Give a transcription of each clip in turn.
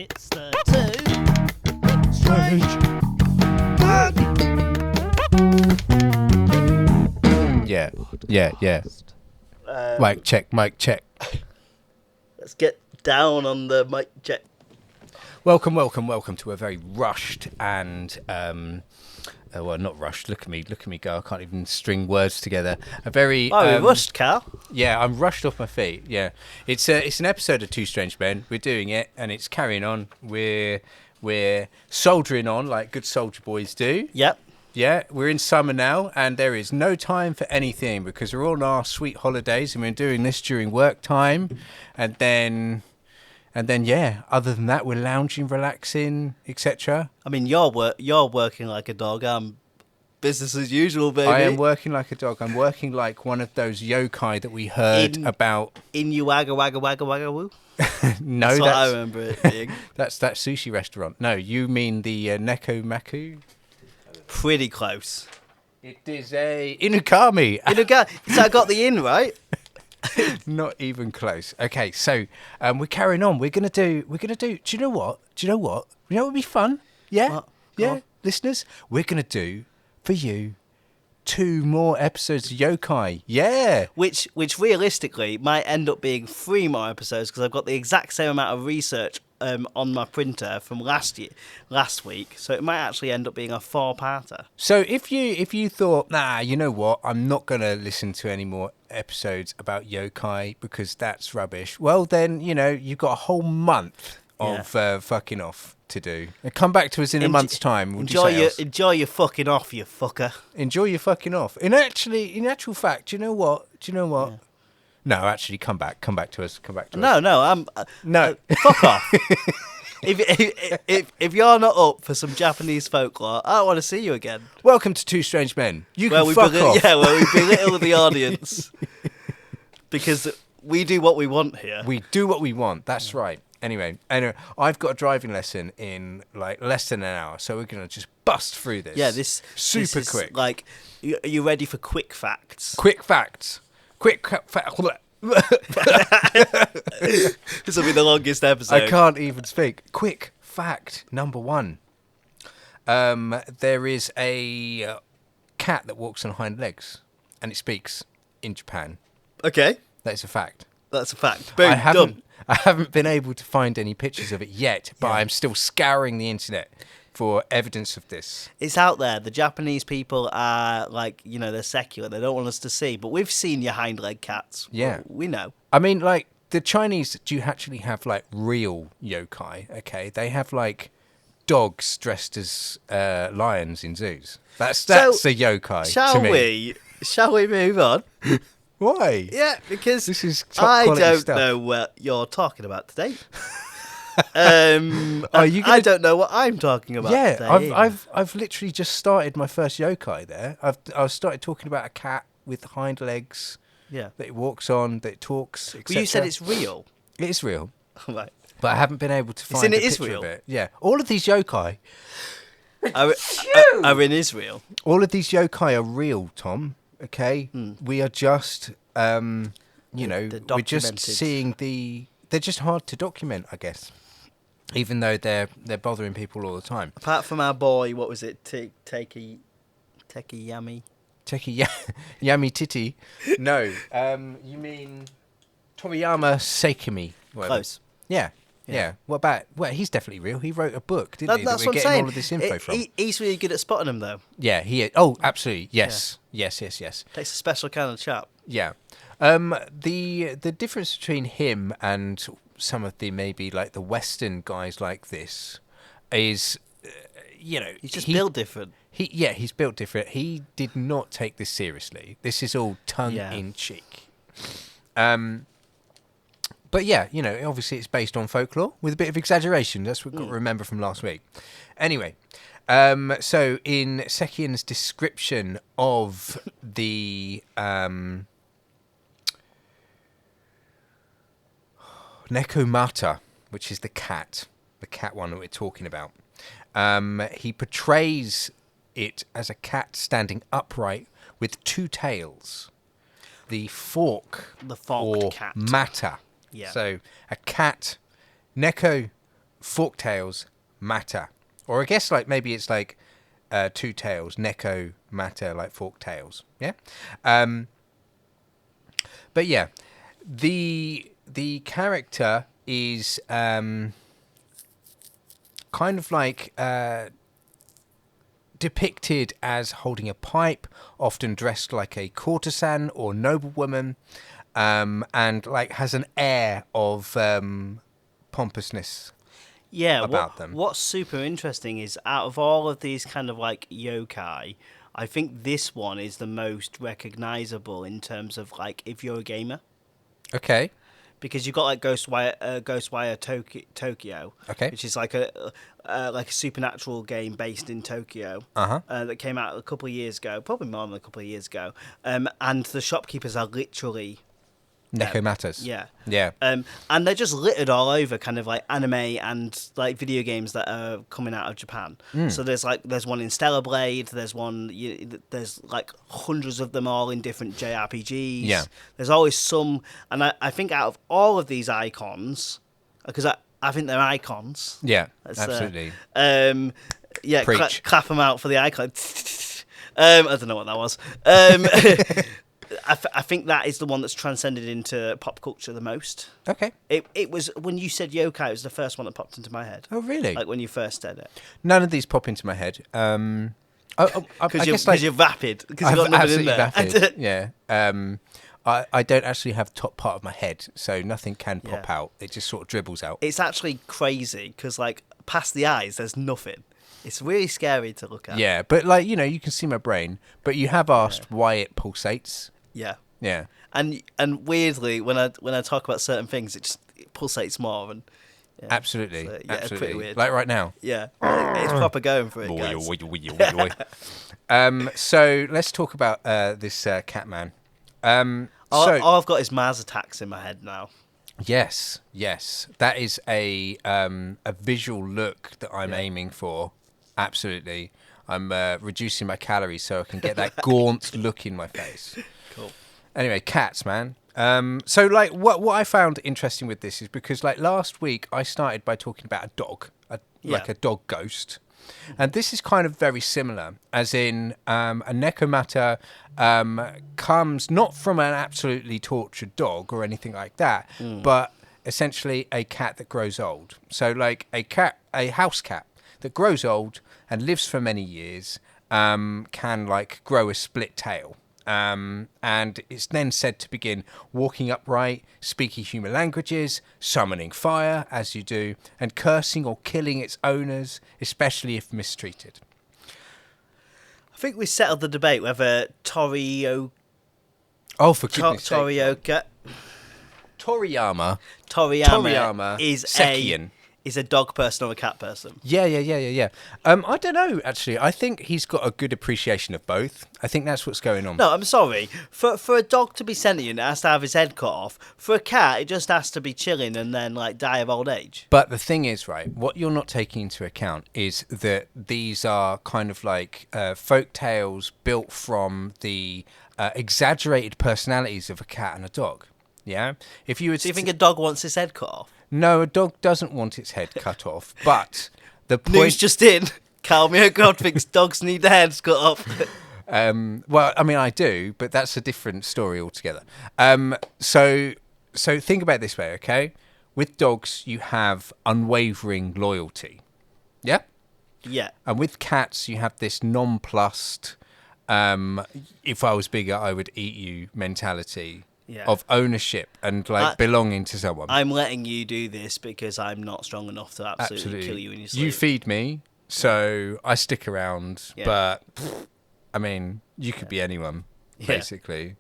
It's the two strange. Yeah. Mic check. Let's get down on the mic check. Welcome to a very rushed and well, not rushed. Look at me go. I can't even string words together. A very rushed, Cal. Yeah, I'm rushed off my feet. Yeah, it's an episode of Two Strange Men. We're doing it, and it's carrying on. We're soldiering on like good soldier boys do. Yep. Yeah, we're in summer now, and there is no time for anything because we're all on our sweet holidays, and we're doing this during work time, and then yeah. Other than that, we're lounging, relaxing, etc. I mean, you're working like a dog. I'm business as usual, baby. I am working like a dog. I'm working like one of those yokai that we heard about. In you wagga wagga wagga wagga woo. No, that's what I remember it being. That's that sushi restaurant. No, you mean the Neko Maku? Pretty close. It is a Inukami. So I got the in right. Not even close. Okay, so we're carrying on. We're gonna do. Do you know what? You know what would be fun? Yeah, what? Yeah, listeners, we're gonna do for you 2 more episodes of Yokai. Yeah, which realistically might end up being 3 more episodes because I've got the exact same amount of research on my printer from last week, so it might actually end up being a 4-parter. So if you thought, nah, you know what, I'm not gonna listen to any more episodes about yokai because that's rubbish. Well, then you've got a whole month of fucking off to do. And come back to us in a month's time. Enjoy your fucking off, you fucker. Enjoy your fucking off. In actual fact, do you know what? Yeah. No, actually, come back to us. No, fuck off. If you're not up for some Japanese folklore, I don't want to see you again. Welcome to Two Strange Men. You can fuck off. Yeah, well, we belittle the audience because we do what we want here. We do what we want. That's right. Anyway, I've got a driving lesson in like less than an hour, so we're gonna just bust through this. Yeah, this is quick. Like, are you ready for quick facts? Quick facts. This will be the longest episode. I can't even speak. Quick fact number 1. There is a cat that walks on hind legs, and it speaks in Japan. Okay, that's a fact. That's a fact. Boom, done. I haven't been able to find any pictures of it yet, but I'm still scouring the internet for evidence of this. It's out there. The Japanese people are like, they're secular. They don't want us to see. But we've seen your hind leg cats. Yeah. We know. I mean, like, the Chinese do actually have, like, real yokai, okay? They have, like, dogs dressed as lions in zoos. That's a yokai to me. Shall we move on? Why? Yeah, because this is top quality stuff. Know what you're talking about today. I don't know what I'm talking about. Yeah, today. I've literally just started my first yokai there. I've started talking about a cat with hind legs. Yeah, that it walks on, that it talks, etc. Well, you said it's real. It is real, right? But I haven't been able to find a picture of it. Yeah, all of these yokai are in Israel. All of these yokai are real, Tom. Okay, we are just, we're just seeing they're just hard to document, I guess. Even though they're bothering people all the time. Apart from our boy, what was it? Teki Yami? Teki Yami Titi? No, you mean Toriyama Seikimi? Close. Yeah. What about? Well, he's definitely real. He wrote a book, didn't he? That's that we're what I'm getting saying. All of this info from. He's really good at spotting them, though. Yeah, he is. Oh, absolutely. Yes. Yeah. Yes. Takes a special kind of chap. Yeah. The difference between him and some of the maybe like the Western guys like this is, he's just built different. He's built different. He did not take this seriously. This is all tongue in cheek. But yeah, obviously it's based on folklore with a bit of exaggeration. That's what we've got to remember from last week. Anyway, so in Sekian's description of the Nekomata, which is the cat one that we're talking about, he portrays it as a cat standing upright with 2 tails. The forked cat. Mata. Yeah. So a cat, Neko forktails matter, or I guess like maybe it's like two tails, neko matter, like forktails. Yeah. But yeah, the character is kind of like depicted as holding a pipe, often dressed like a courtesan or noblewoman, and like has an air of pompousness Yeah, about them. what's super interesting is out of all of these kind of like yokai, I think this one is the most recognizable in terms of like if you're a gamer. Okay. Because you've got like Ghostwire Tokyo, Okay. which is like a supernatural game based in Tokyo that came out a couple of years ago, probably more than a couple of years ago, and the shopkeepers are literally Neko matters. yeah. Yeah. And they're just littered all over kind of like anime and like video games that are coming out of Japan. So there's one in Stellar Blade, there's there's like hundreds of them all in different JRPGs. Yeah. There's always some, and I think out of all of these icons, because I think they're icons. Yeah. That's, Absolutely. Yeah, Preach. clap them out for the icon. I don't know what that was. I think that is the one that's transcended into pop culture the most. Okay. It was when you said yokai, it was the first one that popped into my head. Oh, really? Like when you first said it. None of these pop into my head. Because you're vapid. Because you've got nothing in there. Vapid. Yeah. I don't actually have top part of my head, so nothing can pop out. It just sort of dribbles out. It's actually crazy because like past the eyes, there's nothing. It's really scary to look at. Yeah, but like you can see my brain. But you have asked why it pulsates. Yeah. Yeah. And weirdly, when I talk about certain things, it pulsates more. And yeah. Absolutely. So, yeah, Absolutely. pretty weird. Like right now. Yeah, it's proper going for it, guys. So let's talk about this cat man. All I've got is Mars attacks in my head now. Yes, that is a visual look that I'm aiming for. Absolutely, I'm reducing my calories so I can get that gaunt look in my face. Cool. Anyway, cats, man. So like what I found interesting with this is because like last week I started by talking about a dog, like a dog ghost. And this is kind of very similar, as in a Nekomata comes not from an absolutely tortured dog or anything like that, but essentially a cat that grows old. So like a house cat that grows old and lives for many years can like grow a split tail. And it's then said to begin walking upright, speaking human languages, summoning fire, as you do, and cursing or killing its owners, especially if mistreated. I think we settled the debate whether Toriyama is Sekian. is a dog person or a cat person. Yeah. I don't know, actually. I think he's got a good appreciation of both. I think that's what's going on. No, I'm sorry. For a dog to be sentient, it has to have his head cut off. For a cat, it just has to be chilling and then like die of old age. But the thing is, right, what you're not taking into account is that these are kind of like folk tales built from the exaggerated personalities of a cat and a dog. Yeah? If you would Do you think a dog wants his head cut off? No, a dog doesn't want its head cut off, but the point... News just in. Carl Muircroft thinks dogs need their heads cut off. Well, I mean, I do, but that's a different story altogether. So think about it this way, okay? With dogs, you have unwavering loyalty. Yeah? Yeah. And with cats, you have this nonplussed, if I was bigger, I would eat you mentality. Yeah. Of ownership and like belonging to someone. I'm letting you do this because I'm not strong enough to absolutely kill you in your sleep. You feed me, so I stick around. Yeah. But I mean, you could be anyone, basically.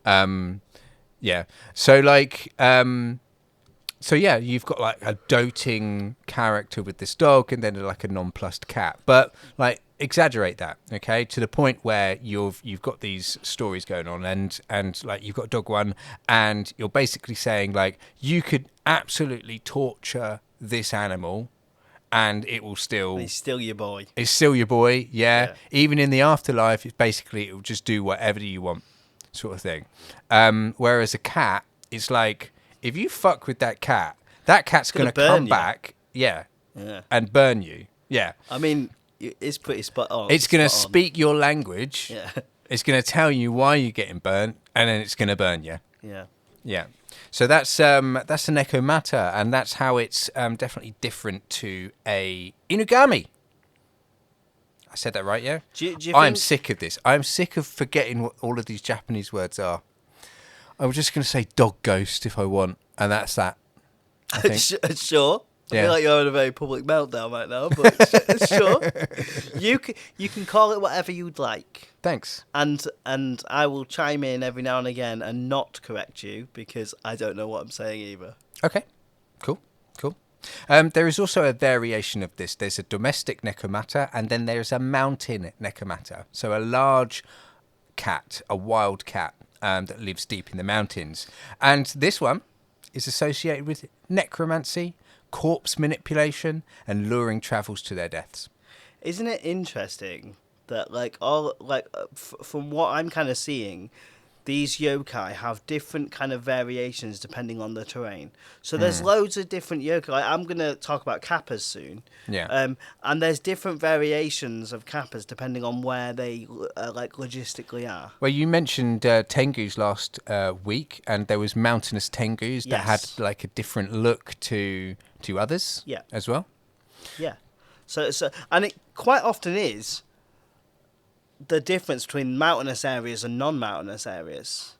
Yeah. So like, so yeah, you've got like a doting character with this dog, and then like a nonplussed cat. But like, exaggerate that, okay, to the point where you've got these stories going on, and like you've got dog one, and you're basically saying like you could absolutely torture this animal, and it will still. It's still your boy. It's still your boy, yeah. Even in the afterlife, it's basically it will just do whatever you want, sort of thing. Whereas a cat, it's like if you fuck with that cat's gonna come back. Yeah. Yeah. and burn you. Yeah. I mean, it's pretty spot on. It's going to spot on. speak your language. Yeah. It's going to tell you why you're getting burnt, and then it's going to burn you. Yeah. Yeah. So that's an ekomata, and that's how it's definitely different to a inugami. I said that right, yeah? Do you I'm think- sick of this. I'm sick of forgetting what all of these Japanese words are. I'm just going to say dog ghost if I want, and that's that. I think. Sure. I Yeah. feel like you're having a very public meltdown right now, but sure. You can call it whatever you'd like. Thanks. And I will chime in every now and again and not correct you because I don't know what I'm saying either. Okay. Cool. There is also a variation of this. There's a domestic nekomata, and then there's a mountain nekomata. So a large cat, a wild cat that lives deep in the mountains. And this one is associated with necromancy, corpse manipulation, and luring travels to their deaths. Isn't it interesting that from what I'm kind of seeing, these yokai have different kind of variations depending on the terrain. So there's loads of different yokai. Like, I'm going to talk about kappas soon. Yeah. And there's different variations of kappas depending on where they logistically are. Well, you mentioned tengus last week, and there was mountainous tengus that had Yes. like a different look to others. Yeah. As well. Yeah. So and it quite often is the difference between mountainous areas and non-mountainous areas.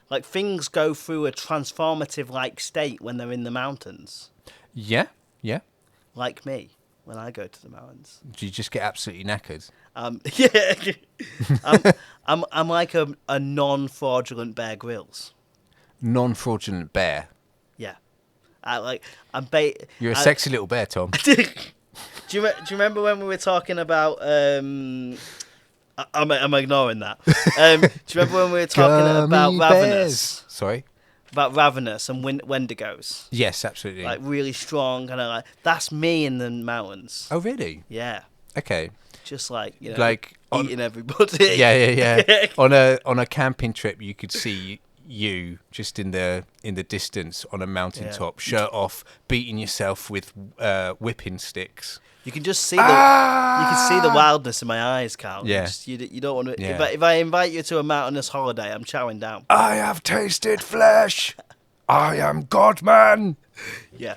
Like things go through a transformative like state when they're in the mountains. Yeah. Yeah. Like me when I go to the mountains. Do you just get absolutely knackered? Yeah. I'm like a non-fraudulent Bear Grylls. Non-fraudulent bear. Yeah. I'm You're a sexy little bear, Tom. Do you remember when we were talking about? I'm ignoring that. Do you remember when we were talking about Gummy Ravenous? bears. Sorry. About Ravenous and Wendigos. Yes, absolutely. Like really strong, kind of like that's me in the mountains. Oh, really? Yeah, Okay. just like Like eating everybody. Yeah. on a camping trip, you could see you just in the distance on a mountaintop, shirt off, beating yourself with whipping sticks. You can just see you can see the wildness in my eyes, Carl. Yeah. You don't want to. Yeah. If I invite you to a mountainous holiday, I'm chowing down. I have tasted flesh. I am Godman. Yeah.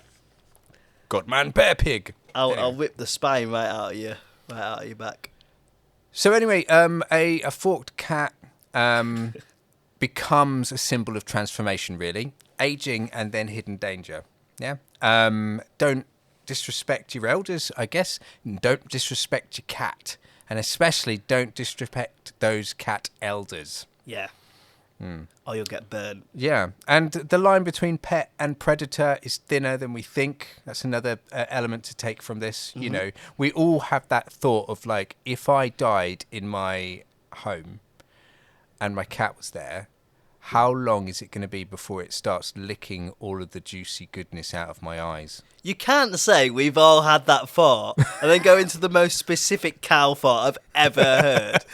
Godman Bear Pig. I'll whip the spine right out of your back. So anyway, a forked cat becomes a symbol of transformation, really. Aging and then hidden danger. Yeah. Don't disrespect your elders, I guess. Don't disrespect your cat. And especially don't disrespect those cat elders. Yeah. Or you'll get burned. Yeah. And the line between pet and predator is thinner than we think. That's another element to take from this. You know, we all have that thought of like, if I died in my home and my cat was there, how long is it going to be before it starts licking all of the juicy goodness out of my eyes? You can't say we've all had that thought and then go into the most specific cow thought I've ever heard.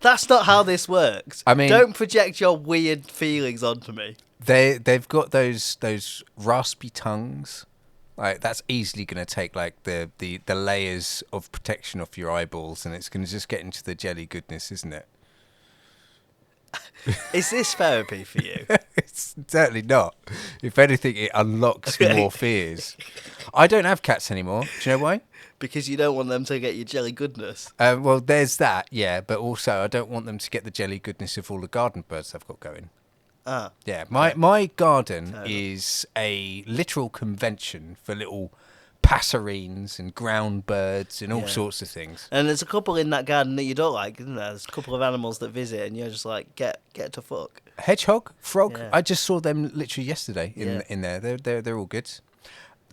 That's not how this works. I mean, don't project your weird feelings onto me. They've got those raspy tongues. Like that's easily going to take like the layers of protection off your eyeballs, and it's going to just get into the jelly goodness, isn't it? Is this therapy for you? It's certainly not. If anything, it unlocks more fears. I don't have cats anymore. Do you know why? Because you don't want them to get your jelly goodness. Well, there's that, yeah. But also, I don't want them to get the jelly goodness of all the garden birds I've got going. Ah. Yeah, my garden is a literal convention for little passerines and ground birds and all sorts of things. And there's a couple in that garden that you don't like, isn't there? There's a couple of animals that visit and you're just like, get to fuck. Hedgehog, frog. Yeah. I just saw them literally yesterday in there. They're all good.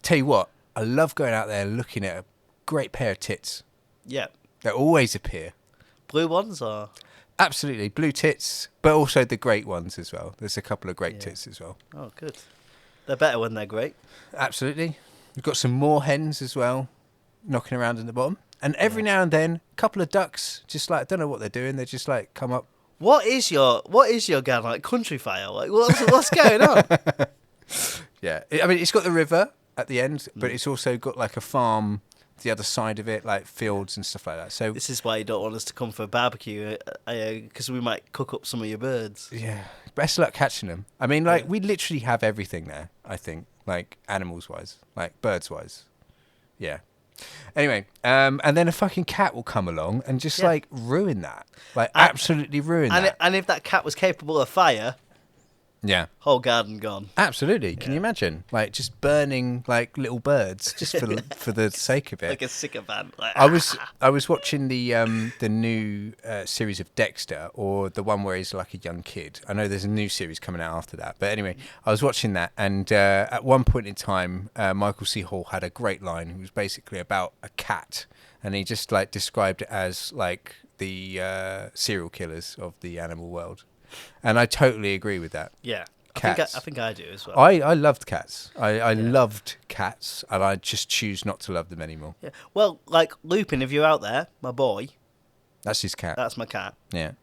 Tell you what, I love going out there looking at a great pair of tits. Yeah. They always appear. Blue ones or? Absolutely, blue tits, but also the great ones as well. There's a couple of great tits as well. Oh, good. They're better when they're great. Absolutely. We've got some more hens as well, knocking around in the bottom. And every now and then, a couple of ducks, just like, I don't know what they're doing. They just like come up. What is your garden like? Country file? Like what's going on? Yeah, I mean, it's got the river, at the end, but it's also got like a farm the other side of it, like fields and stuff like that. So this is why you don't want us to come for a barbecue, because we might cook up some of your birds. Yeah, best luck catching them. I mean, like we literally have everything there. I think, like animals wise, like birds wise. Yeah. Anyway, and then a fucking cat will come along and just like ruin that, like absolutely ruin that. And if that cat was capable of fire. Yeah. Whole garden gone. Absolutely. Can you imagine? Like just burning like little birds just for the sake of it. Like a sycophant. Like, I was watching the new series of Dexter, or the one where he's like a young kid. I know there's a new series coming out after that, but anyway, I was watching that, and at one point in time, Michael C. Hall had a great line. It was basically about a cat, and he just like described it as like the serial killers of the animal world. And I totally agree with that. Yeah. Cats. I think I do as well. I loved cats. I loved cats, and I just choose not to love them anymore. Yeah. Well, like Lupin, if you're out there, my boy. That's his cat. That's my cat. Yeah.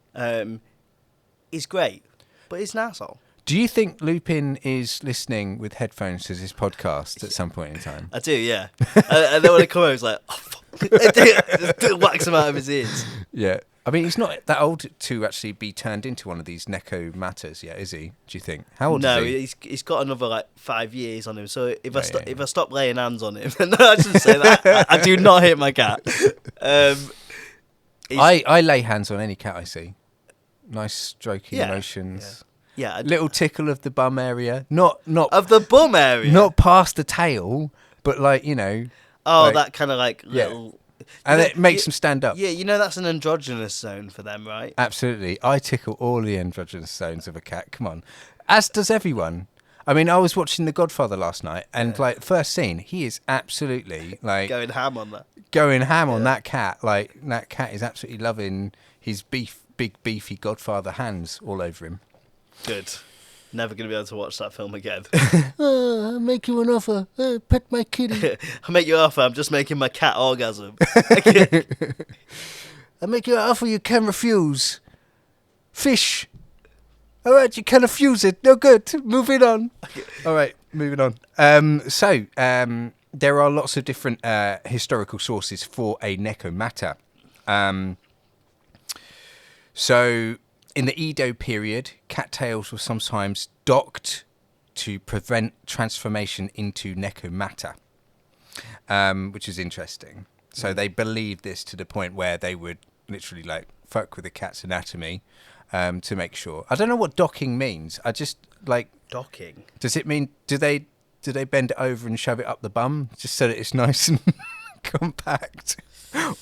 He's great, but he's an asshole. Do you think Lupin is listening with headphones to this podcast at some point in time? I do, yeah. And then when I come over, he's like, oh, fuck. Just whacks him out of his ears. Yeah. I mean, he's not that old to actually be turned into one of these Neko matters yet, is he? Do you think? How old is he? No, he's got another like 5 years on him. So if I stop laying hands on him, no, I shouldn't say that. I do not hit my cat. I lay hands on any cat I see. Nice stroking motions. Yeah. Little tickle of the bum area, not of the bum area, not past the tail, but like that kind of like little. And it makes them stand up. Yeah, that's an androgynous zone for them, right? Absolutely. I tickle all the androgynous zones of a cat. Come on. As does everyone. I mean, I was watching The Godfather last night, and like first scene, he is absolutely like going ham on that. Going ham on that cat. Like that cat is absolutely loving his big beefy Godfather hands all over him. Good. Never going to be able to watch that film again. I'll make you an offer. Pet my kitty. I'll make you an offer. I'm just making my cat orgasm. I'll make you an offer you can refuse. Fish. All right, you can refuse it. No good. Moving on. All right, moving on. So there are lots of different historical sources for a Nekomata. So in the Edo period, cattails were sometimes docked to prevent transformation into Nekomata, which is interesting. So they believed this to the point where they would literally like fuck with the cat's anatomy to make sure. I don't know what docking means. I just like docking. Does it mean do they bend it over and shove it up the bum just so that it's nice and compact?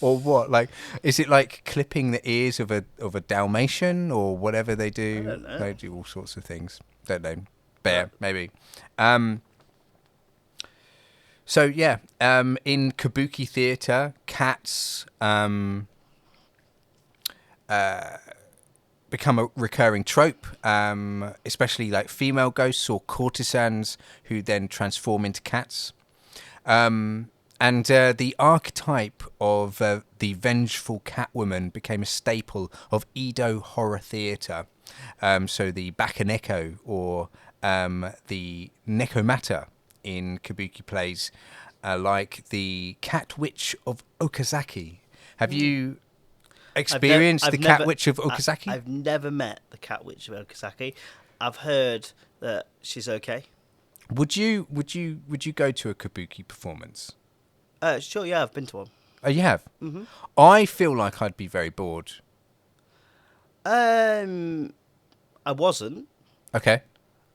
Or what? Like, is it like clipping the ears of a Dalmatian or whatever they do? I don't know. They do all sorts of things. Don't know. Bear, maybe. So yeah, in kabuki theatre, cats become a recurring trope, especially like female ghosts or courtesans who then transform into cats. And the archetype of the vengeful catwoman became a staple of Edo horror theatre. So the Bakaneko or the Nekomata in kabuki plays, like the Cat Witch of Okazaki. Have you experienced the Cat Witch of Okazaki? I've never met the Cat Witch of Okazaki. I've heard that she's okay. Would you go to a kabuki performance? Sure, yeah, I've been to one. Oh, you have? Mm-hmm. I feel like I'd be very bored. I wasn't. Okay.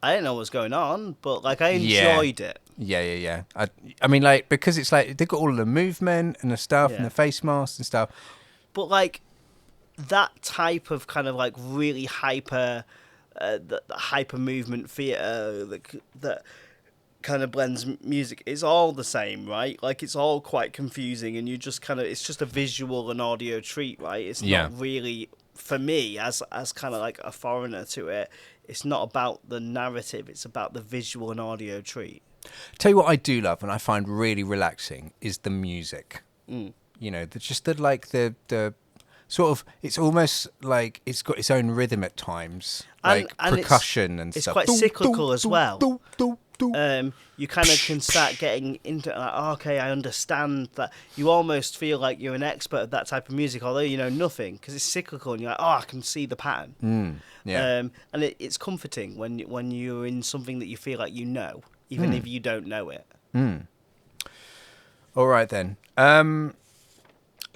I didn't know what was going on, but like I enjoyed it. Yeah. I mean, like, because it's like they've got all of the movement and the stuff and the face masks and stuff. But like that type of kind of like really hyper, the hyper movement theatre that kind of blends music is all the same, right? Like it's all quite confusing, and you just kind of it's just a visual and audio treat, right? It's not really for me as kind of like a foreigner to it. It's not about the narrative; it's about the visual and audio treat. Tell you what I do love and I find really relaxing is the music. You know, the sort of, it's almost like it's got its own rhythm at times, like percussion and it's stuff. Quite cyclical as well. you kind of can start getting into like, okay, I understand that. You almost feel like you're an expert at that type of music, although you know nothing, because it's cyclical, and you're like, I can see the pattern. And it's comforting when you're in something that you feel like you know, even if you don't know it. All right then.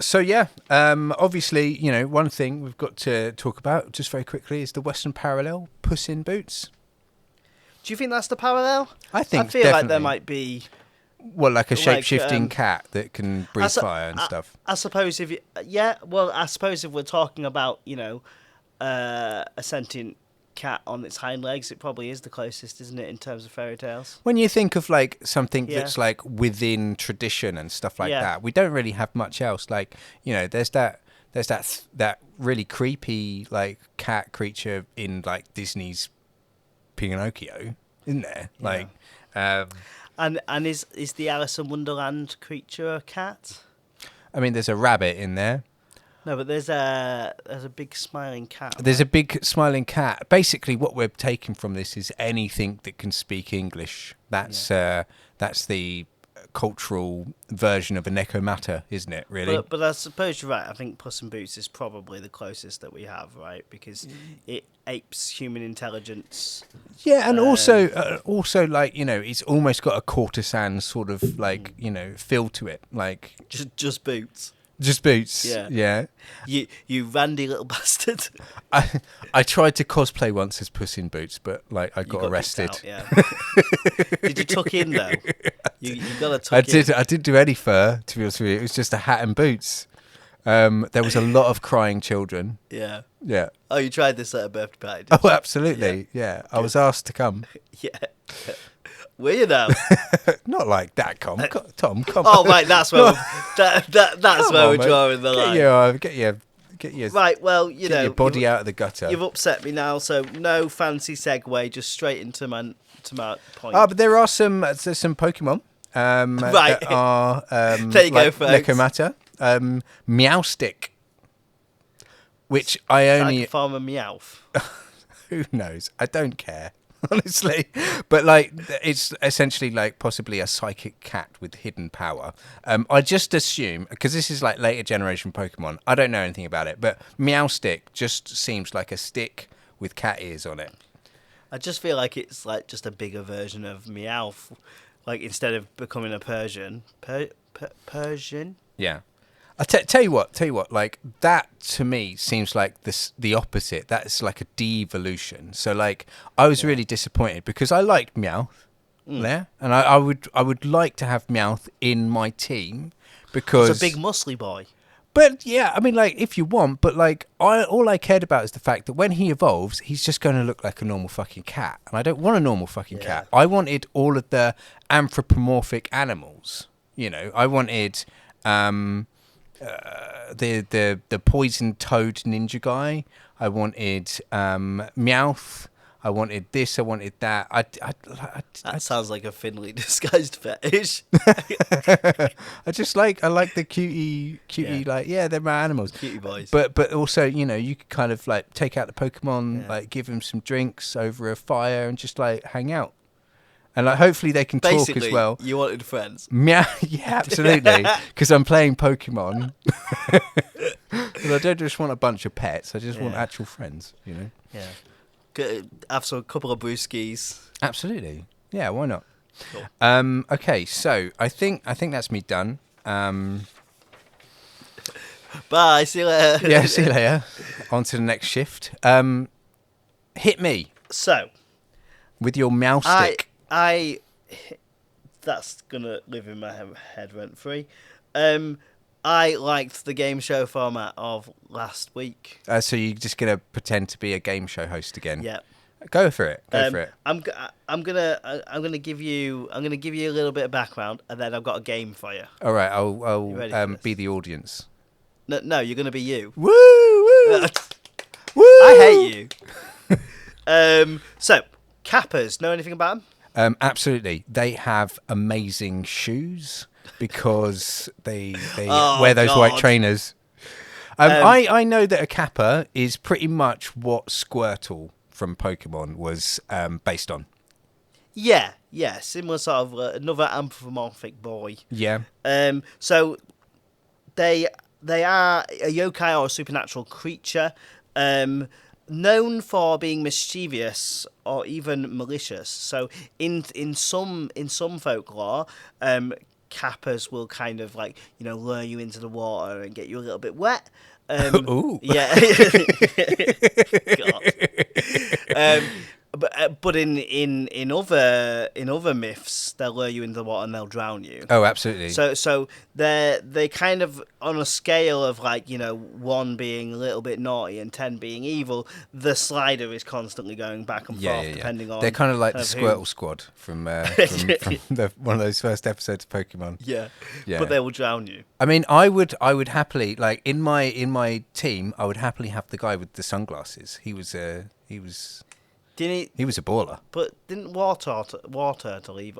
So yeah, obviously, you know, one thing we've got to talk about just very quickly is the Western parallel, Puss in Boots. Do you think that's the parallel? I think I feel definitely. like there might be. Well, like a shape-shifting cat that can breathe fire and stuff. I suppose if I suppose if we're talking about, you know, a sentient cat on its hind legs, it probably is the closest, isn't it, in terms of fairy tales? When you think of like something that's like within tradition and stuff like that, we don't really have much else. Like, you know, there's that really creepy like cat creature in like Disney's Pinocchio, isn't there? Like, and is the Alice in Wonderland creature a cat? I mean, there's a rabbit in there. No, but there's a big smiling cat. There's a big smiling cat. Basically, what we're taking from this is anything that can speak English. That's the cultural version of a necomata, isn't it? Really. But I suppose you're right. I think Puss in Boots is probably the closest that we have, right? Because it apes human intelligence. Yeah, and also like, you know, it's almost got a courtesan sort of like, you know, feel to it, like just Boots. Just Boots. Yeah. You randy little bastard. I tried to cosplay once as Puss in Boots, but like I got arrested. Out, yeah. Did you tuck in though? You got to tuck in. I didn't do any fur, to be honest with you. It was just a hat and boots. There was a lot of crying children. Yeah. Yeah. Oh, you tried this at a birthday party? Oh, absolutely. Yeah. I was asked to come. Yeah. Were you now? Not like that, Tom. Come on. Oh, right. That's where that's where we're drawing the line. Get your right. Well, you know, your body out of the gutter. You've upset me now, so no fancy segue. Just straight into my point. But there's some Pokemon. Right. That are there you go, folks. Necomata. Meowstick, which I only like a form of Meowth. Who knows? I don't care. Honestly, but like it's essentially like possibly a psychic cat with hidden power. I just assume, because this is like later generation Pokemon, I don't know anything about it, but Meowstick just seems like a stick with cat ears on it. I just feel like it's like just a bigger version of Meowth, like instead of becoming a Persian. Persian. Yeah. I tell you what, like that to me seems like the opposite. That's like a devolution. So like I was really disappointed because I liked Meowth there, and I would like to have Meowth in my team because he's a big muscly boy. But yeah, I mean, like if you want, but like all I cared about is the fact that when he evolves, he's just going to look like a normal fucking cat, and I don't want a normal fucking cat. I wanted all of the anthropomorphic animals. You know, I wanted. The poison toad ninja guy. I wanted Meowth. I wanted this. I wanted that. That sounds like a thinly disguised fetish. I like the cutie. Like they're my animals. Cutie boys. But also, you know, you could kind of like take out the Pokemon, like give them some drinks over a fire, and just like hang out. And like, hopefully they can talk as well. You wanted friends. Yeah, absolutely. Because I'm playing Pokemon. And I don't just want a bunch of pets. I just want actual friends, you know? Yeah. Have a couple of brewskis. Absolutely. Yeah, why not? Cool. Okay, so I think that's me done. Bye, see you later. Yeah, see you later. On to the next shift. Hit me. So. With your mouse stick. That's gonna live in my head rent free. I liked the game show format of last week. So you're just gonna pretend to be a game show host again? Yeah. Go for it. Go for it. I'm gonna give you a little bit of background, and then I've got a game for you. All right. I'll be the audience. No, you're gonna be you. Woo woo. Woo! I hate you. So Kappas, know anything about them? Absolutely. They have amazing shoes because they wear those white trainers. I know that a Kappa is pretty much what Squirtle from Pokemon was based on. Yeah, similar sort of another anthropomorphic boy. Yeah. So they are a yokai or a supernatural creature, known for being mischievous or even malicious. So in some folklore, kappas will kind of like lure you into the water and get you a little bit wet. Ooh. Yeah. God. But in other myths, they'll lure you into the water and they'll drown you. Oh, absolutely. So they kind of on a scale of 1 being a little bit naughty and 10 being evil. The slider is constantly going back and forth depending on. They're kind of like the Squirtle Squad from one of those first episodes of Pokemon. Yeah. But they will drown you. I mean, I would happily in my team. I would happily have the guy with the sunglasses. He was He was a baller. But didn't War Turtle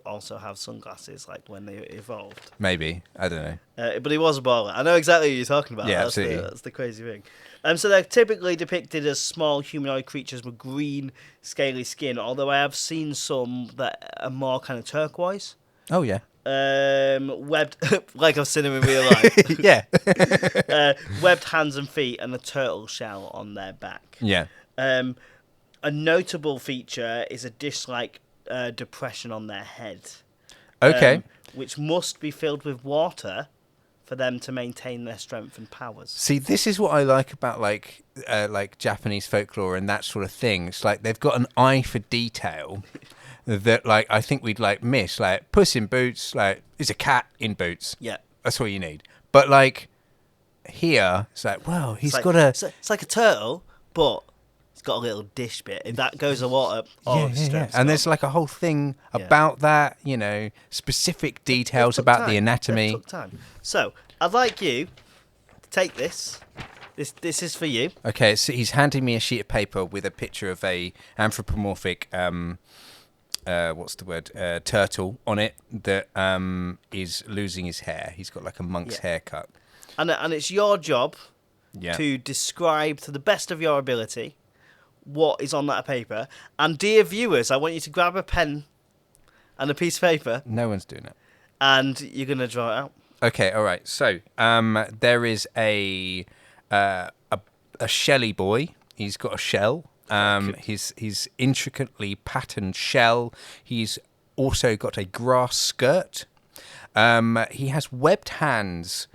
also have sunglasses when they evolved? Maybe. I don't know. But he was a baller. I know exactly what you're talking about. Yeah, absolutely. That's the crazy thing. So they're typically depicted as small humanoid creatures with green, scaly skin, although I have seen some that are more kind of turquoise. Oh, yeah. Webbed, like I've seen them in real life. Yeah. Webbed hands and feet and a turtle shell on their back. Yeah. A notable feature is a dish-like depression on their head. Okay. Which must be filled with water for them to maintain their strength and powers. See, this is what I like about like Japanese folklore and that sort of thing. It's like they've got an eye for detail that I think we'd miss. Like Puss in Boots, is a cat in boots. Yeah. That's all you need. But here, it's well, he's got a... It's like a turtle, but... It's got a little dish bit. If that goes in water, and there's a whole thing about that, specific details about the anatomy. Took time. So I'd like you to take this. This is for you. Okay, so he's handing me a sheet of paper with a picture of a anthropomorphic, turtle on it that is losing his hair. He's got a monk's haircut. And it's your job to describe to the best of your ability what is on that paper. And dear viewers, I want you to grab a pen and a piece of paper. No one's doing it. And you're going to draw it out. Okay, all right. So there is a shelly boy. He's got a shell. His intricately patterned shell. He's also got a grass skirt. He has webbed hands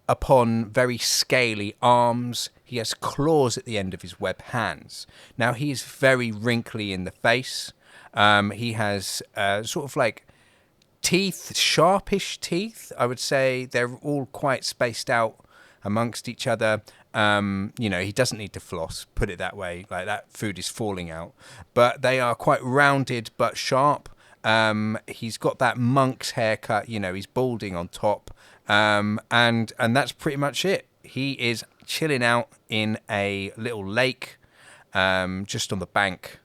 upon very scaly arms. He has claws at the end of his webbed hands. Now, he is very wrinkly in the face. He has teeth, sharpish teeth, I would say. They're all quite spaced out amongst each other. He doesn't need to floss, put it that way. That food is falling out. But they are quite rounded but sharp. He's got that monk's haircut. He's balding on top. And that's pretty much it. He is chilling out in a little lake, just on the bank.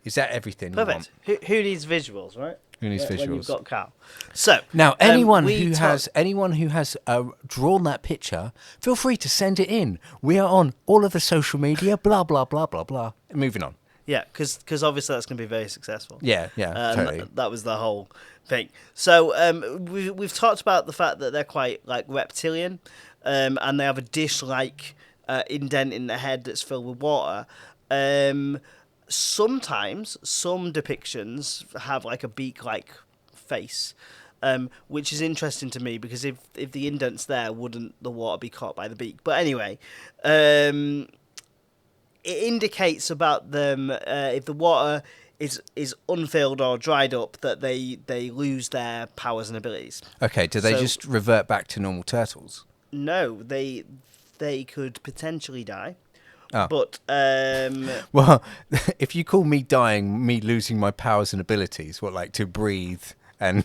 Is that everything? Perfect. Who needs visuals, right? Who needs visuals? When you've got Cal. So now, anyone who has drawn that picture, feel free to send it in. We are on all of the social media. Blah blah blah blah blah. Moving on. Yeah, because obviously that's going to be very successful. Yeah, totally. That was the whole thing. So we've talked about the fact that they're quite reptilian, and they have a dish-like indent in the head that's filled with water. Sometimes some depictions have a beak-like face, which is interesting to me because if the indent's there, wouldn't the water be caught by the beak? But anyway, it indicates about them if the water is unfilled or dried up that they lose their powers and abilities. Okay, do they just revert back to normal turtles? No, they could potentially die. Oh. But well, if you call me dying, me losing my powers and abilities, to breathe and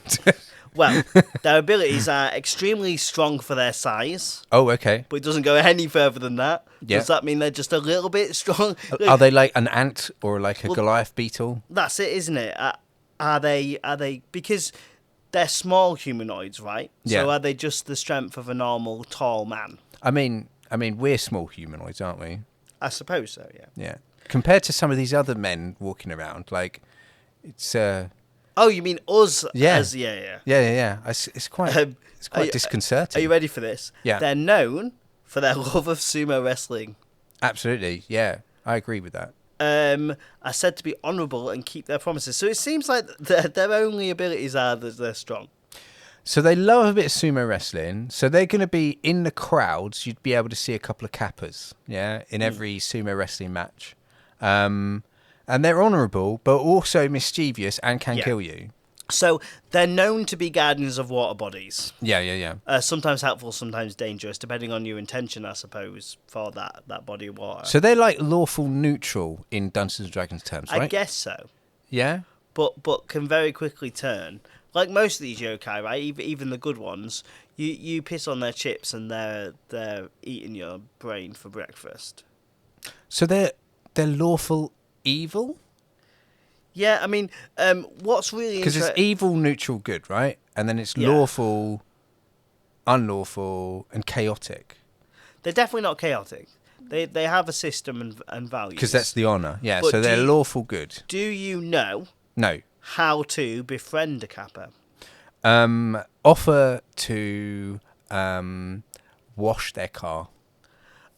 well, their abilities are extremely strong for their size. Oh, okay. But it doesn't go any further than that. Yeah. Does that mean they're just a little bit strong? Are they like an ant or a Goliath beetle? That's it, isn't it? Are they because they're small humanoids, right? Yeah. So are they just the strength of a normal tall man? I mean, we're small humanoids, aren't we? I suppose so, yeah. Yeah. Compared to some of these other men walking around, It's Oh, you mean us? Yeah. Yeah. It's quite disconcerting. Are you ready for this? Yeah. They're known for their love of sumo wrestling. Absolutely, yeah. I agree with that. Are said to be honourable and keep their promises. So it seems like their only abilities are that they're strong. So they love a bit of sumo wrestling. So they're going to be in the crowds. You'd be able to see a couple of kappas, yeah, in every sumo wrestling match. And they're honourable, but also mischievous and can kill you. So they're known to be guardians of water bodies. Yeah. Sometimes helpful, sometimes dangerous, depending on your intention, I suppose, for that body of water. So they're like lawful neutral in Dungeons & Dragons terms, right? I guess so. Yeah? But can very quickly turn. Like most of these yokai, right? Even the good ones, you piss on their chips and they're eating your brain for breakfast. So they're lawful evil? Yeah, I mean, what's really because it's evil, neutral, good, right? And then it's lawful, unlawful, and chaotic. They're definitely not chaotic. They have a system and values. Because that's the honour, yeah. But so they're lawful good. Do you know? No. How to befriend a kappa? Offer to wash their car.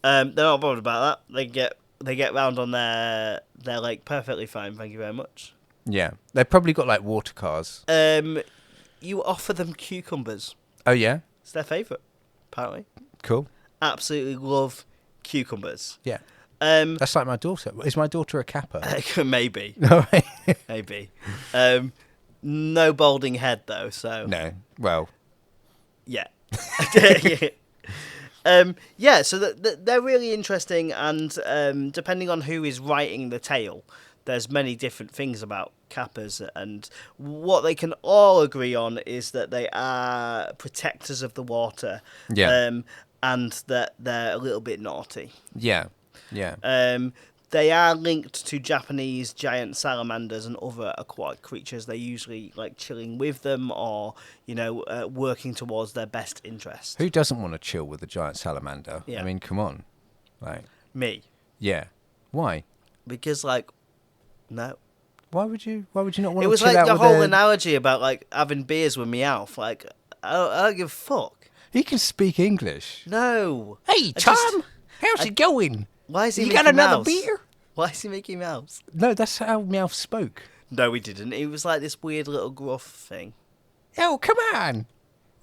They're not bothered about that. They get round on their like perfectly fine. Thank you very much. Yeah, they've probably got like water cars. You offer them cucumbers. Oh yeah, it's their favourite, apparently. Cool. Absolutely love cucumbers. Yeah. That's like my daughter. Is my daughter a kappa? Maybe. No. Maybe. No balding head though. So. No. Well. Yeah. So they're really interesting, and depending on who is writing the tale, there's many different things about kappas, and what they can all agree on is that they are protectors of the water, and that they're a little bit naughty. Yeah. They are linked to Japanese giant salamanders and other aquatic creatures. They're usually like chilling with them, or working towards their best interest. Who doesn't want to chill with a giant salamander? Yeah. I mean, come on, like me. Yeah. Why? Because no. Why would you not want to chill out with It was like the whole analogy about like having beers with Meowth. Like I don't give a fuck. He can speak English. No. Hey Tom, how's it going? Why is he? You got another beer? Why is he Mickey Mouse? No, that's how Meowth spoke. No, he didn't. He was like this weird little gruff thing. Oh, come on.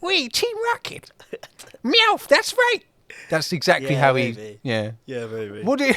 We Team Rocket. Meowth, that's right. That's exactly how maybe. he... Yeah. Yeah, maybe. What do you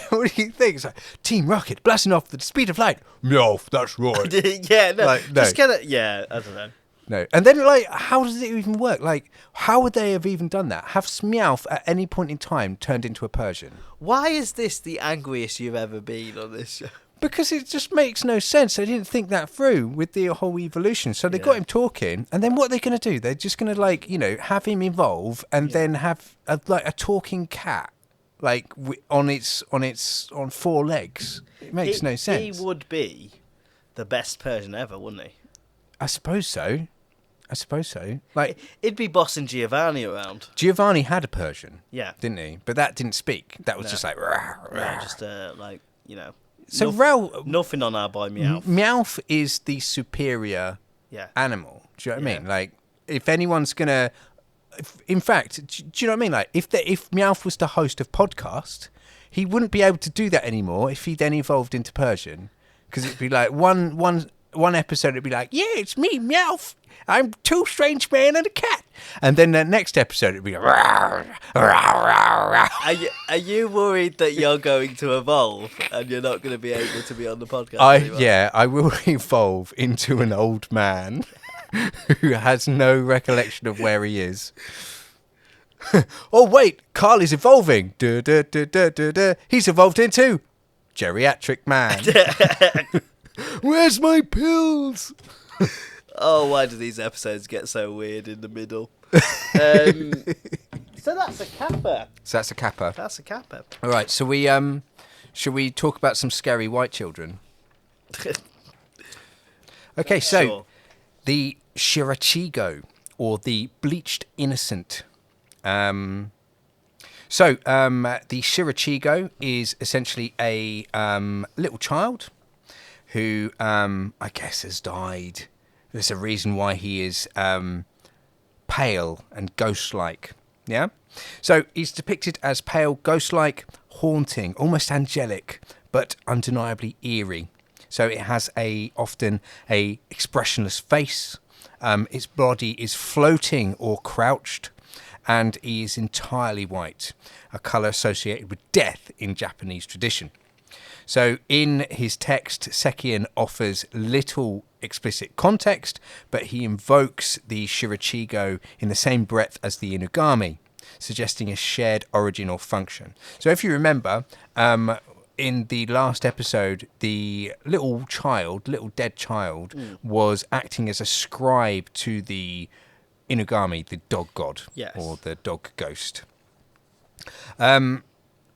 think? It's like, Team Rocket, blasting off the speed of light. Meowth, that's right. Yeah, no. Like, no. Just kind of... Yeah, I don't know. No. And then, like, how does it even work? Like, how would they have even done that? Have Meowth at any point in time turned into a Persian? Why is this the angriest you've ever been on this show? Because it just makes no sense. They didn't think that through with the whole evolution. So they got him talking, and then what are they going to do? They're just going to, have him evolve, and then have a talking cat, on four legs. It makes no sense. He would be the best Persian ever, wouldn't he? I suppose so. Like, it'd be bossing Giovanni around. Giovanni had a Persian, didn't he? But that didn't speak. That was just like, So nothing on our boy Meowth. Meowth is the superior animal. Do you know what I mean? Like, if anyone's gonna, in fact, do you know what I mean? Like, if Meowth was the host of podcast, he wouldn't be able to do that anymore if he then evolved into Persian, because it'd be like one episode it'd be like, yeah, it's me, Meowth. I'm two strange men and a cat. And then the next episode it'd be like, rawr, rawr, rawr. Are you worried that you're going to evolve and you're not going to be able to be on the podcast anymore? Yeah, I will evolve into an old man who has no recollection of where he is. Oh wait, Carl is evolving. Duh, duh, duh, duh, duh, duh. He's evolved into geriatric man. Where's my pills? Oh, why do these episodes get so weird in the middle? So that's a kappa. That's a kappa. All right, so should we talk about some scary white children? Okay, so sure. The Shirachigo, or the bleached innocent. The Shirachigo is essentially a little child who I guess has died. There's a reason why he is pale and ghost-like. Yeah? So he's depicted as pale, ghost-like, haunting, almost angelic, but undeniably eerie. So it has often a expressionless face. Its body is floating or crouched, and he is entirely white, a colour associated with death in Japanese tradition. So in his text, Sekian offers little explicit context, but he invokes the Shirachigo in the same breath as the Inugami, suggesting a shared origin or function. So if you remember, in the last episode, the little dead child, was acting as a scribe to the Inugami, the dog god, or the dog ghost.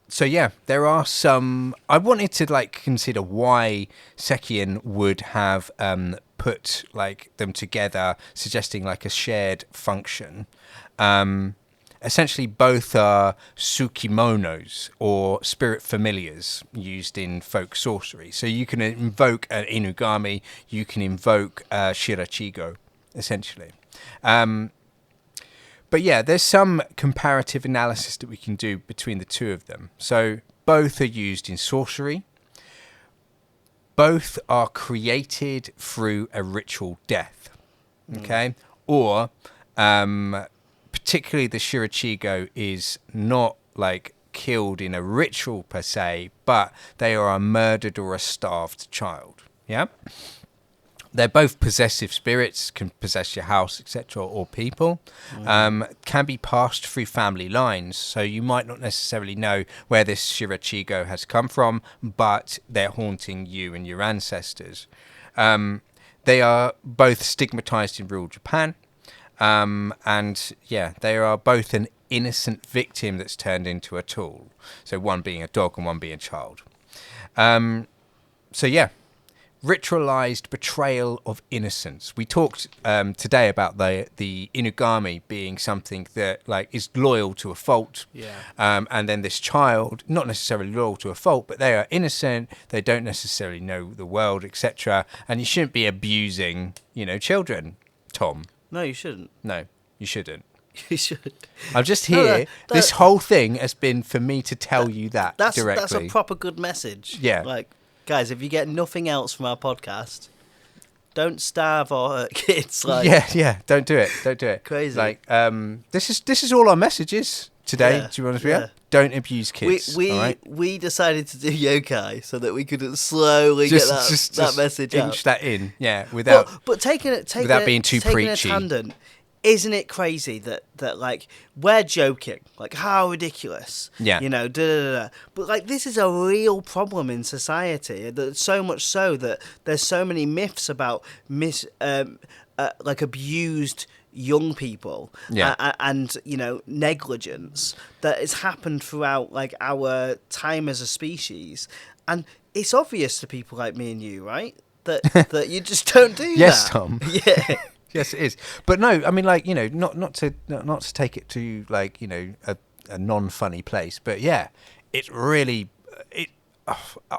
So yeah, there are some. I wanted to consider why Sekian would have put them together, suggesting a shared function. Essentially, both are tsukimonos, or spirit familiars, used in folk sorcery. So you can invoke an Inugami, you can invoke Shirachigo, essentially. But yeah, there's some comparative analysis that we can do between the two of them. So both are used in sorcery. Both are created through a ritual death. Okay? Or, particularly the Shirachigo is not killed in a ritual per se, but they are a murdered or a starved child. Yeah? They're both possessive spirits, can possess your house, etc., or people. Can be passed through family lines, so you might not necessarily know where this Shirachigo has come from, but they're haunting you and your ancestors. They are both stigmatized in rural Japan, and yeah, they are both an innocent victim that's turned into a tool. So one being a dog and one being a child. So yeah. Ritualized betrayal of innocence. We talked today about the Inugami being something that is loyal to a fault, and then this child, not necessarily loyal to a fault, but they are innocent. They don't necessarily know the world, etc. And you shouldn't be abusing, children, Tom. No, you shouldn't. No, you shouldn't. You should. I'm just here. This whole thing has been for me to tell you directly. That's a proper good message. Yeah. Guys, if you get nothing else from our podcast, don't starve or hurt kids. Yeah, don't do it. Don't do it. Crazy. This is all our messages today. Yeah, to be honest with you, don't abuse kids. We decided to do yokai so that we could slowly get that message out. Inch that in, without without being too preachy. Isn't it crazy that we're joking, how ridiculous, but this is a real problem in society. That so much so that there's so many myths about abused young people, and negligence that has happened throughout our time as a species, and it's obvious to people like me and you, right, that you just don't do that. Yes, Tom. Yeah. Yes, it is. But no, I mean, not to take it to a non-funny place, but yeah, it's really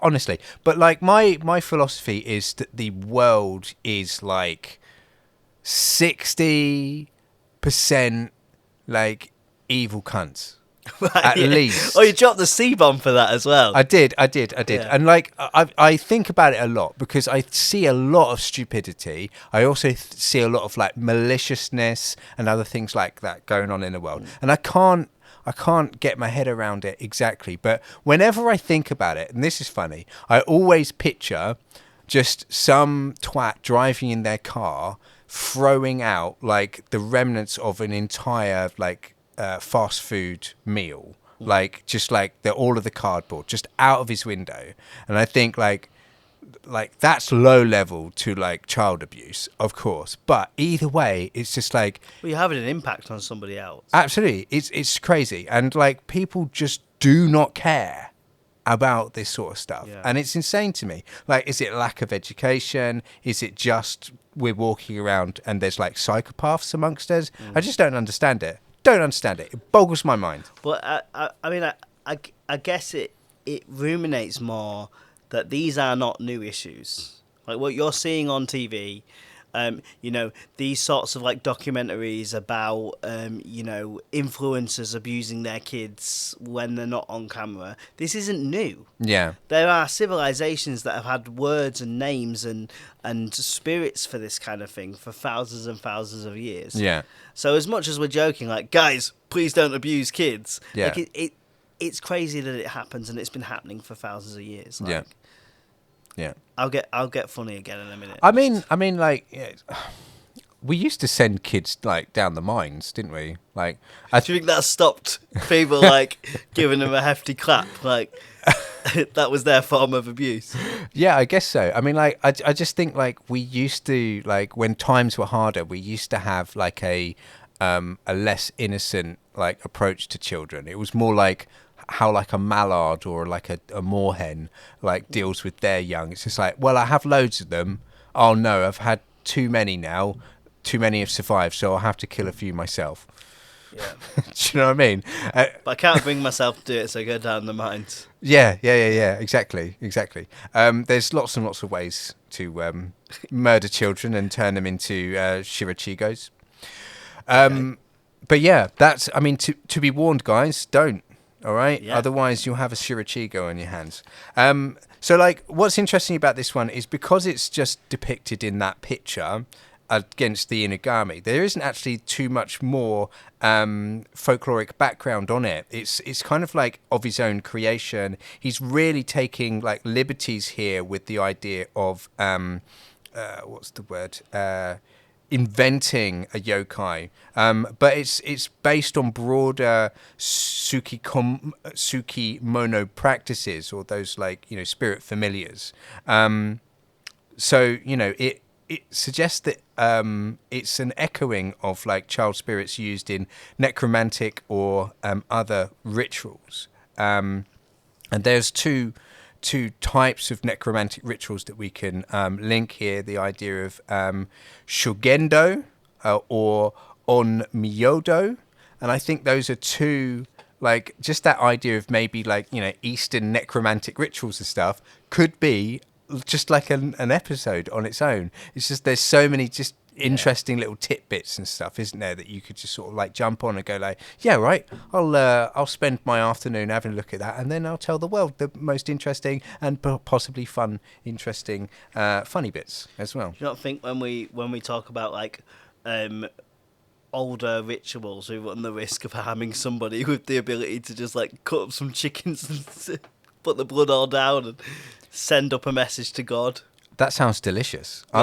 honestly. But my philosophy is that the world is 60% evil cunts. Right, at least. Oh, you dropped the C-bomb for that as well. I did. Yeah. And I think about it a lot because I see a lot of stupidity. I also see a lot of maliciousness and other things like that going on in the world. And I can't get my head around it exactly. But whenever I think about it, and this is funny, I always picture just some twat driving in their car, throwing out the remnants of an entire fast food meal, all of the cardboard just out of his window. And I think that's low level to child abuse, of course, but either way it's just well, you're having an impact on somebody else. Absolutely. It's crazy, and people just do not care about this sort of stuff. And it's insane to me. Is it lack of education? Is it just we're walking around and there's psychopaths amongst us? I just don't understand it. It boggles my mind. But I guess it ruminates more that these are not new issues. Like what you're seeing on TV, you know, these sorts of like documentaries about, you know, influencers abusing their kids when they're not on camera. This isn't new. Yeah. There are civilizations that have had words and names and spirits for this kind of thing for thousands and thousands of years. Yeah. So as much as we're joking, like, guys, please don't abuse kids. Yeah. Like it's crazy that it happens, and it's been happening for thousands of years. Like, Yeah. Yeah. I'll get funny again in a minute. I mean, like, we used to send kids like down the mines, didn't we? Like, do you think that stopped people like giving them a hefty clap? Like that was their form of abuse. Yeah, I guess so. I mean, like, I just think like we used to, like, when times were harder, we used to have like a less innocent like approach to children. It was more like how like a mallard or like a moorhen like deals with their young. It's just like, well, I have loads of them. Oh no, I've had too many now. Too many have survived, so I'll have to kill a few myself. Yeah. Do you know what I mean? But I can't bring myself to do it, so I go down the mines. Yeah. Exactly. There's lots and lots of ways to murder children and turn them into shirachigos. Okay. But yeah, that's, I mean, to be warned, guys, don't. All right. Yeah. Otherwise, you'll have a shirachigo on your hands. So, like, what's interesting about this one is because it's just depicted in that picture against the inugami, there isn't actually too much more folkloric background on it. It's kind of like of his own creation. He's really taking like liberties here with the idea of what's the word? Inventing a yokai, but it's based on broader sukimono practices, or those, like, you know, spirit familiars. So, you know, it suggests that it's an echoing of like child spirits used in necromantic or other rituals. And there's two types of necromantic rituals that we can link here. The idea of shugendo or onmyodo. And I think those are two, like, just that idea of maybe, like, you know, Eastern necromantic rituals and stuff could be just like an episode on its own. It's just there's so many just interesting little tidbits and stuff, isn't there, that you could just sort of like jump on and go like, yeah, right, I'll spend my afternoon having a look at that, and then I'll tell the world the most interesting and possibly interesting funny bits as well. Do you not think when we talk about like older rituals, we run the risk of harming somebody with the ability to just like cut up some chickens and put the blood all down and send up a message to God? That sounds delicious. Right.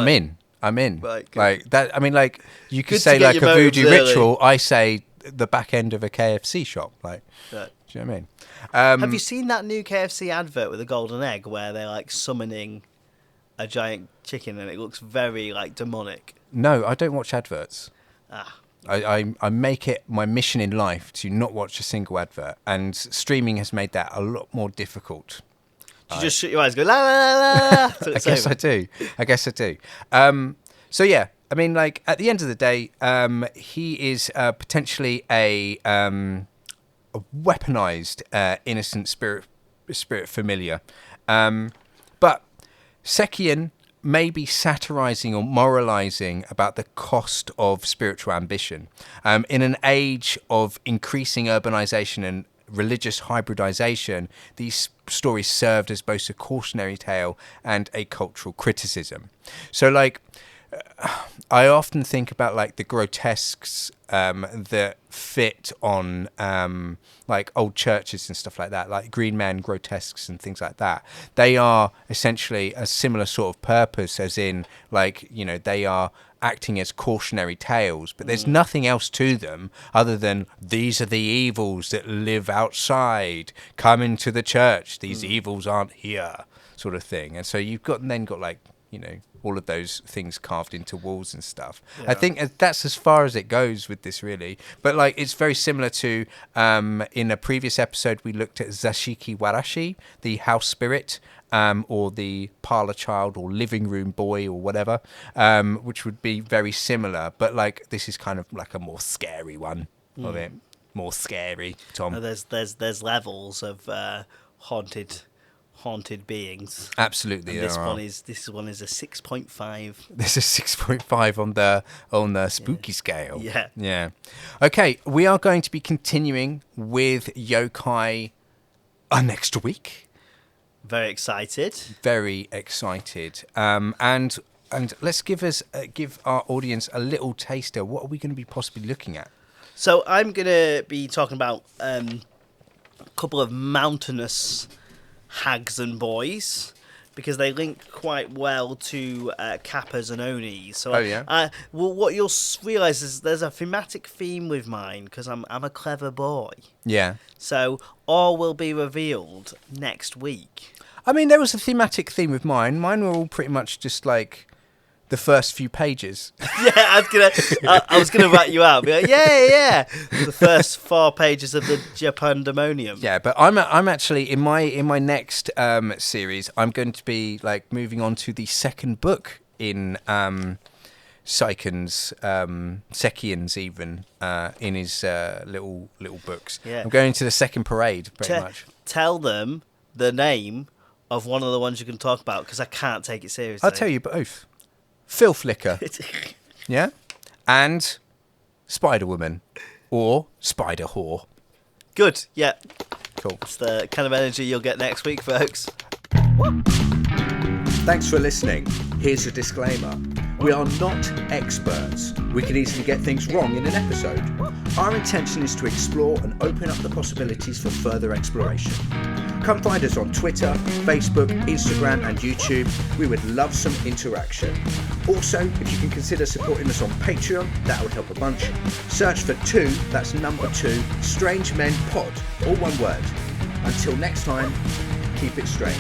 I'm in. Right, good. Like that. I mean, like, you could Good say to get like your a motives voodoo early. ritual. I say the back end of a KFC shop. Like, Right. do you know what I mean? Have you seen that new KFC advert with a golden egg where they're like summoning a giant chicken and it looks very like demonic? No, I don't watch adverts. Ah. I make it my mission in life to not watch a single advert, and streaming has made that a lot more difficult. You just shut your eyes and go, la la la la. I guess I do. So yeah, I mean, like, at the end of the day, he is potentially a weaponized innocent spirit familiar, but Sekian may be satirizing or moralizing about the cost of spiritual ambition. In an age of increasing urbanization and religious hybridization, these stories served as both a cautionary tale and a cultural criticism. So, like, I often think about like the grotesques that fit on like old churches and stuff like that, like Green Man grotesques and things like that. They are essentially a similar sort of purpose, as in, like, you know, they are acting as cautionary tales, but there's nothing else to them other than these are the evils that live outside. Come into the church. These evils aren't here, sort of thing. And so you've got like, you know, all of those things carved into walls and stuff. Yeah. I think that's as far as it goes with this, really. But like, it's very similar to in a previous episode we looked at Zashiki Warashi, the house spirit, or the parlor child or living room boy or whatever, which would be very similar. But like, this is kind of like a more scary one of it. More scary, Tom. There's levels of haunted haunted beings. Absolutely, And this one is a 6.5. There's a 6.5 on the spooky scale. Yeah. Yeah. Okay, we are going to be continuing with yokai next week. Very excited. Very excited. And let's give our audience a little taster. What are we going to be possibly looking at? So I'm going to be talking about a couple of mountainous hags and boys, because they link quite well to kappas and onis. So well, what you'll realise is there's a thematic theme with mine, because I'm a clever boy. Yeah. So all will be revealed next week. I mean, there was a thematic theme with mine. Mine were all pretty much just like the first few pages. Yeah, I was gonna rat you out. Be like, yeah. The first 4 pages of the Japandemonium. Yeah, but I'm actually in my next series. I'm going to be like moving on to the second book in Seiken's Sekian's even in his little books. Yeah. I'm going to the second parade pretty much. Tell them the name of one of the ones you can talk about, because I can't take it seriously. I'll tell you both. Phil Flicker, yeah, and Spider Woman, or Spider Whore. Good, yeah. Cool. It's the kind of energy you'll get next week, folks. Thanks for listening. Here's a disclaimer. We are not experts. We can easily get things wrong in an episode. Our intention is to explore and open up the possibilities for further exploration. Come find us on Twitter, Facebook, Instagram and YouTube. We would love some interaction. Also, if you can consider supporting us on Patreon, that would help a bunch. Search for 2, that's number 2, Strange Men Pod, all one word. Until next time, keep it strange.